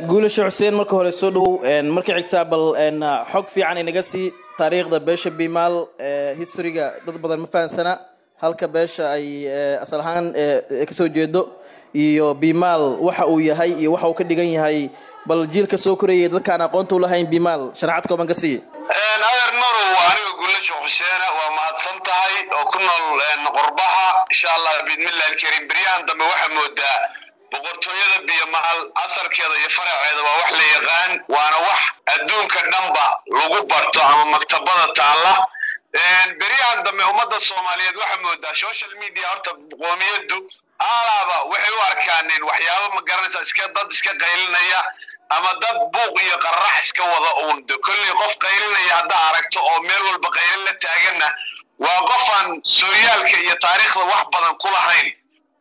guulasha Xuseen marka hore soo dhaw markii xigta bal xog fiican inaga sii taariikhda beesha Bimal historyga dad badan ma fahansana halka beesha ay asal ahaan ka soo jeedo iyo Bimal waxa uu yahay iyo waxa uu ka dhigan yahay bal jiilka soo korayay dadka aan aqoonta u lahayn Bimal sharaxaad kooban ka sii adeer nuru aniga guulasha Xuseen waa mahadsan tahay oo ku nool qurbaha insha Allah bidmillah alkarim bariyan dambe waxa moodaa boqortooyada Bimal asarkeeda iyo faraceeda waa wax la yaqaan waana wax adduunka dhanba lagu barto ama maktabada taala bariyan dambe ummadda Soomaaliyeed waxa moodaa social media horta qoomiyadu alaaba waxay u arkaan waxyaabo ma garanaysa iska dad iska qaylinaya ama dad buuq iyo qarrax iska wada uun kulli qof qaylinaya hadda aragto oo meel walba qaylin la taagana waa qofan sooyaalka iyo taariikhda wax badan ku lahayn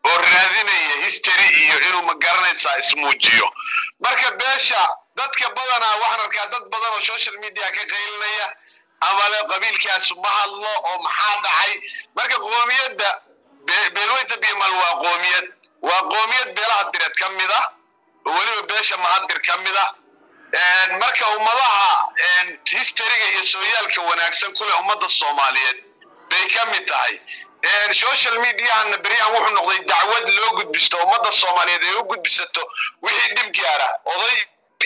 oo raadinaya history iyo inuu ma garanaysa ismuujiyo marka beesha dadka badana waxaan arkaa dad badan oo social media ka qaylinaya ama la qabiilkaas ma hadlo oo maxaa dhacay marka qoomiyada beelweynta Bimal waa qoomiyad beelaha direed kamid ah waliba beesha mahadir kamid ah marka ummadaha historyga iyo sooyaalka wanaagsan kule ummadda Soomaaliyeed bay kamid tahay social media na bariyan wuxuu noqday dacwad loo gudbisto ummadda Soomaaliyeed ee u gudbisato wixii dib gaara oday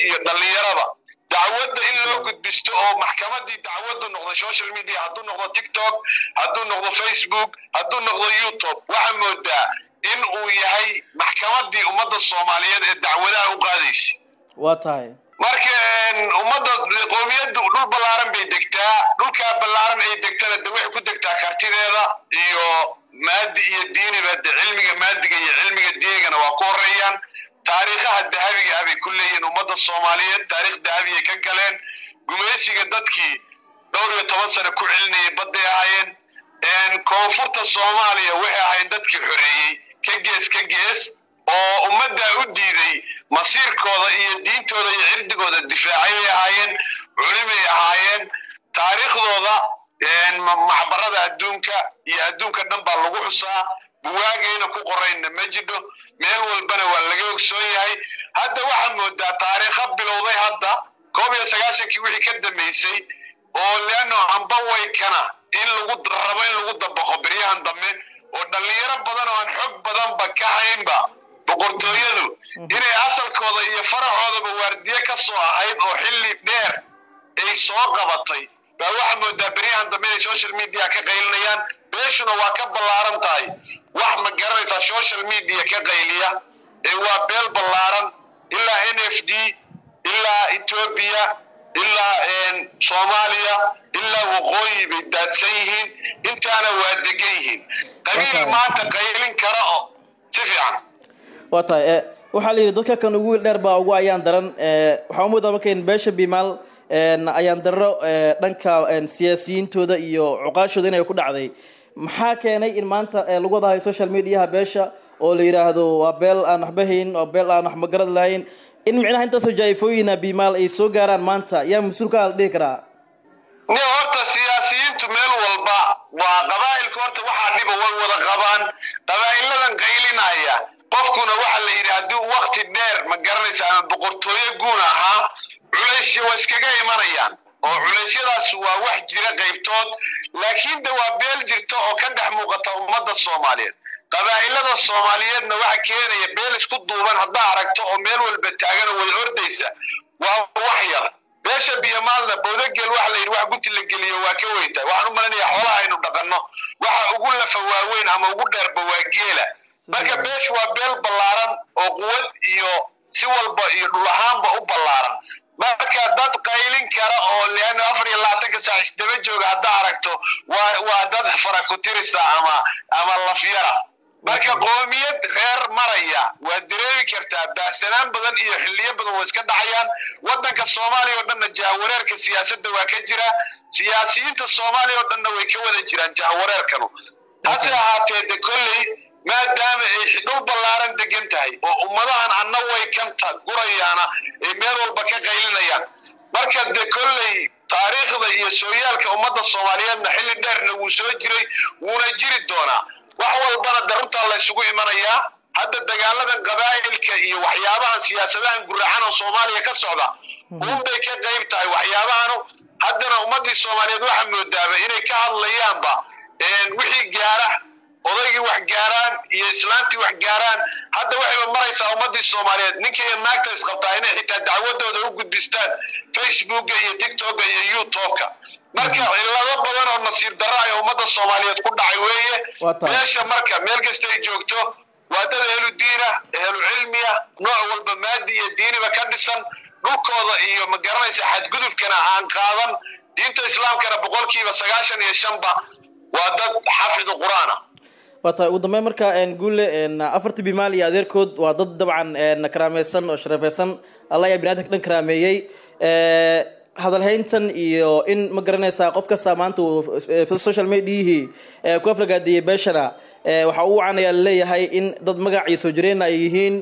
iyo dhalinyarada dacwadda in loo gudbisto oo maxkamadii dacwaddu noqday social media hadduu noqdo TikTok hadduu noqdo Facebook hadduu noqdo YouTube waxa moodaa in uu yahay maxkamadii ummadda Soomaaliyeed ee dacwadaha u qaadaysi waa tahay marka ummadda qoomiyadu dhul balaaran bay degtaa dhulka balaaran ay degtana waxay ku degtaa kartideeda iyo maadi iyo diiniba cilmiga maadiga iyo cilmiga diinigana waa ku horeeyaan taariikhaha dahabiga ay ku leeyeen ummadda Soomaaliyeed taariikh dahabiga ka galeen gumeysiga dadkii dhowr iyo 10 sano ku celinayay baday ahaayeen koonfurta Soomaaliya waxay ahaayeen dadkii xoreeyay ka gees oo ummadda u diiday masiirkooda iyo diintooda iyo cirdigooda difaacay ahaayeen culimay ahaayeen taariikhdooda maxbarada adduunka iyo adduunka dhan baa lagu xusaa buwaagayna ku qorayna ma jiro meel walbana waa laga ogsoon yahay hadda waxa moodaa taariikha bilowday hadda 19 wixii ka dambeysay oo leeno amba way kana in lagu rabo in lagu dabaqo bariyahan dambe oo dhalinyaro badan oo aan xog badan ba ka haynba boqortooyadu inay asalkooda iyo faracoodaba waardiye ka soo ahayd oo xilli dheer ay soo qabatay baa waxa moodaa bariyahan dambe ay social media ka qaylinayaan beeshuna waa ka ballaaran tahay wax ma garanaysa social media ka qayliya ee waa beel ballaaran ilaa NFD ilaa Ethiopia ilaa Soomaaliya ilaa waqooyi bay daadsan yihiin intaana waa degan yihiin qabiil maanta qaylin kara oo si fiican waa tahay waxa la yiri dadka kan ugu dheer baa ugu ayaan daran waxa muuqda markay beesha Bimal ayaan daro dhanka siyaasiyiintooda iyo cuqaashooda inay ku dhacday maxaa keenay in maanta lagu wadahay social media beesha oo la yiraahdo waa beel aan waxbahayn oo beel aan wax magarad lahayn in micnaha inta soo jaayfooyina Bimal ay soo gaaraan maanta yaa mas'uulka la dhigi karaa horta siyaasiyiintu meel walba waa qabaa'ilka horta waxa dhib wada qabaan qabaa'iladan qaylinaya qofkuna waxa la yiraahdo waqti dheer ma garanaysa ama boqortooyo guun ahaa culays waa iskaga imanayaan oo culeysyadaas waa wax jira qaybtood laakiin waa beel jirta oo ka dhex muuqata ummadda Soomaaliyeed qabaa'ilada Soomaaliyeedna waxa keenaya beel isku duuban hadda aragto oo meel walba taagan oo wada ordaysa waa wax yar beesha Bimalna boodagel waxa la yiri wax gunti la geliyo waa ka weynta waxaan u maleynayaa xoolaha aynu dhaqanno waxa ugu lafa waaweyn ama ugu dheerba waa geela marka beeshu waa beel ballaaran oo quwad iyo si walba iyo dhul ahaanba u ballaaran marka dad qaylin kara oo leena 24 saac isdaba jooga hadda aragto waa dad fara ku tirisa ama lafyara marka qoomiyad reer maraya waa dareemi kartaa baasanaan badan iyo xilliyo badan oo iska dhaxayaan wadanka Soomaaliya oo dhanna jahwareerka siyaasadda waa ka jira siyaasiyiinta Soomaaliya oo dhanna way ka wada jiraan jahwareerkanu hase ahaatee kulli maadaama ay dhul ballaaran degan tahay oo ummadahan anna way kanta gurayaana ay meel walba ka qaylinayaan marka kulli taariikhda iyo sooyaalka ummadda Soomaaliyeedna xilli dheerna wuu soo jiray wuuna jiri doonaa wax walbana darunta la isugu imanayaa hadda dagaaladan qabaa'ilka iyo waxyaabahan siyaasadahan guracan oo Soomaaliya ka socda bay ka qayb tahay waxyaabahanu haddana ummadii Soomaaliyeed waxa moodaaba inay ka hadlayaanba wixii gaara odaygii wax gaaraan iyo islaantii wax gaaraan hadda waxay maraysaa ummadii Soomaaliyeed ninkii naagta isqabtaa inay xitaa dacwadooda u gudbistaan Facebook iyo TikTok iyo YouTube marka cilado badan oo nasiib darro ay ummadda Soomaaliyeed ku dhacay weeye meesha marka meel kasta ay joogto waa dad ehlu diina ehlu cilmiya nooc walba maadi iyo diiniba ka dhisan dhulkooda iyo ma garanaysa xadgudubkana aan qaadan diinta islaamkana 95% ba waa dad xafid quraana wata ugu dambeyn marka guule afarti bimaal iyo adeerkood waa dad dabcan karaamaysan oo sharafaysan Allah ya binaadka dhan karaameeyay hadal hayntan iyo in ma garanaysa qofka saamaanta social media ku aflagaadiyay beeshana waxa uu caanaya leeyahay in dad magaciisa soo jireen ay yihiin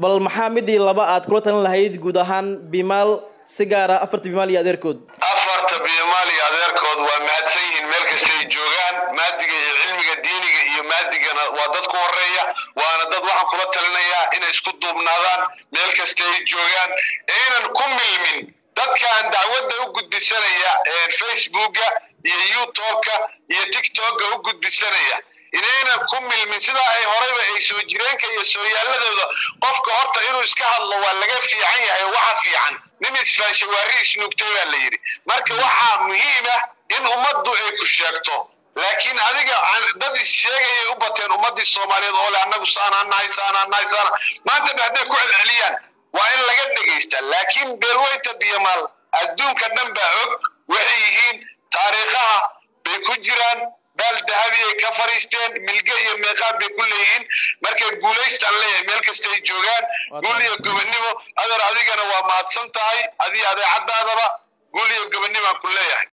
bal maxaa midii laba aad kula tan lahayd guud ahaan bimaal sigaara afarti bimaal iyo adeerkood afarta bimaal iyo adeerkood waa mahadsan yihiin meel kasta ay joogaan maadiga iyo cilmiga diiniga iyo maadigana waa dad ku horeeya waana dad waxa kula talinayaa inay isku duubnaadaan meel kasta ay joogaan aynan ku milmin dadkan dacwadda u gudbisanaya Facebook-ga iyo YouTube-ka iyo TikTok-ga u gudbisanaya inayna ku milmin sida ay horeyba ay soo jireenka iyo soo yaaladooda qofka horta inuu iska hadlo waa laga fiican yahay waxa fiican nin isfaashay waariis nugtay baa la yiri marka waxa muhiim ah in ummaddu ay ku sheegto laakiin adiga dad sheegay u bateen ummadii Soomaaliyeed oo anagu saanaanahay maanta hadday ku celceliyaan waa in laga dhageysta laakiin beelweynta biyamal adduunka dhan baa og waxay yihiin taariikhaha bay ku jiraan bal dahabi ay ka fariisteen milga iyo meeqaab bay ku leeyihiin markay guuleystaan leeyahay meel kasta ay joogaan guul iyo gobonimo adeer adigana waa mahadsan tahay adii adeecadaadaba guul iyo gobonimo ku leeyahay